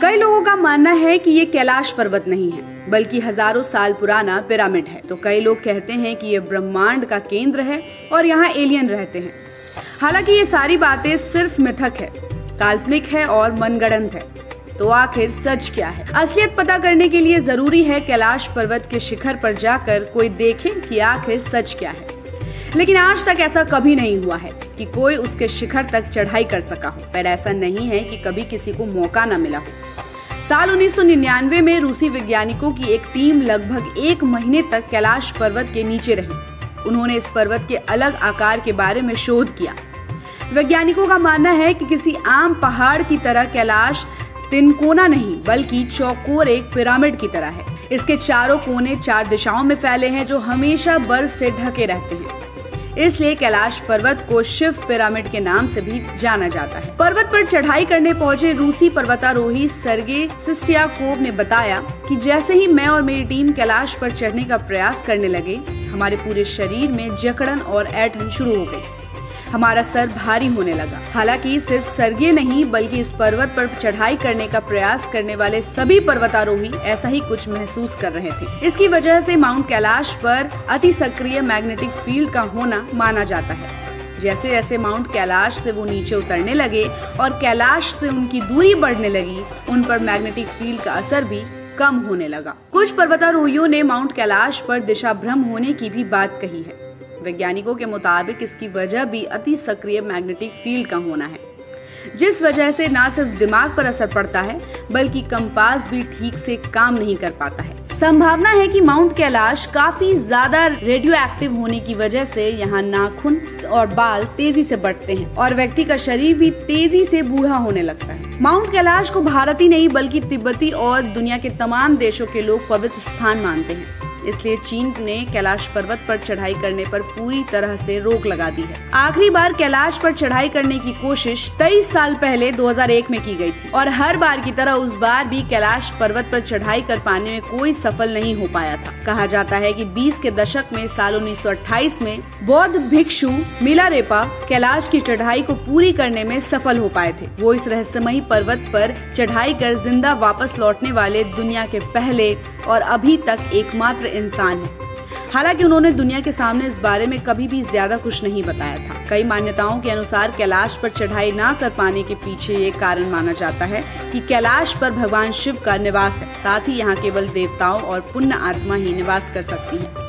कई लोगों का मानना है कि ये कैलाश पर्वत नहीं है बल्कि हजारों साल पुराना पिरामिड है, तो कई लोग कहते हैं कि ये ब्रह्मांड का केंद्र है और यहाँ एलियन रहते हैं। हालांकि ये सारी बातें सिर्फ मिथक है, काल्पनिक है और मनगढ़ंत है। तो आखिर सच क्या है? असलियत पता करने के लिए जरूरी है कैलाश पर्वत के शिखर पर जाकर कोई देखे कि आखिर सच क्या है। लेकिन आज तक ऐसा कभी नहीं हुआ है कि कोई उसके शिखर तक चढ़ाई कर सका हो, पर ऐसा नहीं है कि कभी किसी को मौका न मिला हो। साल 1999 में रूसी वैज्ञानिकों की एक टीम लगभग 1 महीने तक कैलाश पर्वत के नीचे रही। उन्होंने इस पर्वत के अलग आकार के बारे में शोध किया। वैज्ञानिकों का मानना है कि किसी आम पहाड़ की तरह कैलाश तिनकोना नहीं बल्कि चौकोर एक पिरामिड की तरह है। इसके चारों कोने 4 दिशाओं में फैले हैं जो हमेशा बर्फ से ढके रहते हैं। इसलिए कैलाश पर्वत को शिव पिरामिड के नाम से भी जाना जाता है। पर्वत पर चढ़ाई करने पहुंचे रूसी पर्वतारोही सर्गे सिस्टियाकोव ने बताया कि जैसे ही मैं और मेरी टीम कैलाश पर चढ़ने का प्रयास करने लगे, हमारे पूरे शरीर में जकड़न और ऐंठन शुरू हो गई। हमारा सर भारी होने लगा। हालांकि सिर्फ सर्गे नहीं बल्कि इस पर्वत पर चढ़ाई करने का प्रयास करने वाले सभी पर्वतारोही ऐसा ही कुछ महसूस कर रहे थे। इसकी वजह से माउंट कैलाश पर अति सक्रिय मैग्नेटिक फील्ड का होना माना जाता है। जैसे जैसे माउंट कैलाश से वो नीचे उतरने लगे और कैलाश से उनकी दूरी बढ़ने लगी, उन पर मैग्नेटिक फील्ड का असर भी कम होने लगा। कुछ पर्वतारोहियों ने माउंट कैलाश पर दिशा भ्रम होने की भी बात कही है। वैज्ञानिकों के मुताबिक इसकी वजह भी अति सक्रिय मैग्नेटिक फील्ड का होना है, जिस वजह से न सिर्फ दिमाग पर असर पड़ता है बल्कि कंपास भी ठीक से काम नहीं कर पाता है। संभावना है कि माउंट कैलाश काफी ज्यादा रेडियो एक्टिव होने की वजह से यहाँ नाखून और बाल तेजी से बढ़ते हैं और व्यक्ति का शरीर भी तेजी से बूढ़ा होने लगता है। माउंट कैलाश को भारत ही नहीं बल्कि तिब्बती और दुनिया के तमाम देशों के लोग पवित्र स्थान मानते हैं। इसलिए चीन ने कैलाश पर्वत पर चढ़ाई करने पर पूरी तरह से रोक लगा दी है। आखिरी बार कैलाश पर चढ़ाई करने की कोशिश 23 साल पहले 2001 में की गई थी और हर बार की तरह उस बार भी कैलाश पर्वत पर चढ़ाई कर पाने में कोई सफल नहीं हो पाया था। कहा जाता है कि 20 के दशक में साल 1928 में बौद्ध भिक्षु मिलारेपा कैलाश की चढ़ाई को पूरी करने में सफल हो पाए थे। वो इस रहस्यमयी पर्वत पर चढ़ाई कर जिंदा वापस लौटने वाले दुनिया के पहले और अभी तक एकमात्र इंसान है। हालांकि उन्होंने दुनिया के सामने इस बारे में कभी भी ज्यादा कुछ नहीं बताया था। कई मान्यताओं के अनुसार कैलाश पर चढ़ाई ना कर पाने के पीछे ये कारण माना जाता है कि कैलाश पर भगवान शिव का निवास है। साथ ही यहाँ केवल देवताओं और पुण्य आत्मा ही निवास कर सकती है।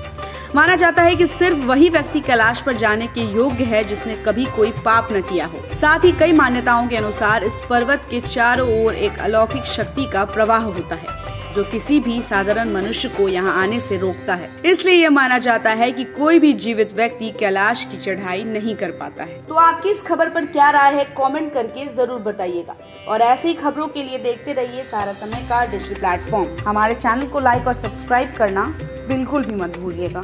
माना जाता है कि सिर्फ वही व्यक्ति कैलाश पर जाने के योग्य है जिसने कभी कोई पाप न किया हो। साथ ही कई मान्यताओं के अनुसार इस पर्वत के चारों ओर एक अलौकिक शक्ति का प्रवाह होता है जो किसी भी साधारण मनुष्य को यहाँ आने से रोकता है। इसलिए यह माना जाता है कि कोई भी जीवित व्यक्ति कैलाश की चढ़ाई नहीं कर पाता है। तो आपकी इस खबर पर क्या राय है, कमेंट करके जरूर बताइएगा। और ऐसे ही खबरों के लिए देखते रहिए सारा समय का डिजिटल प्लेटफॉर्म। हमारे चैनल को लाइक और सब्सक्राइब करना बिल्कुल भी मत भूलिएगा।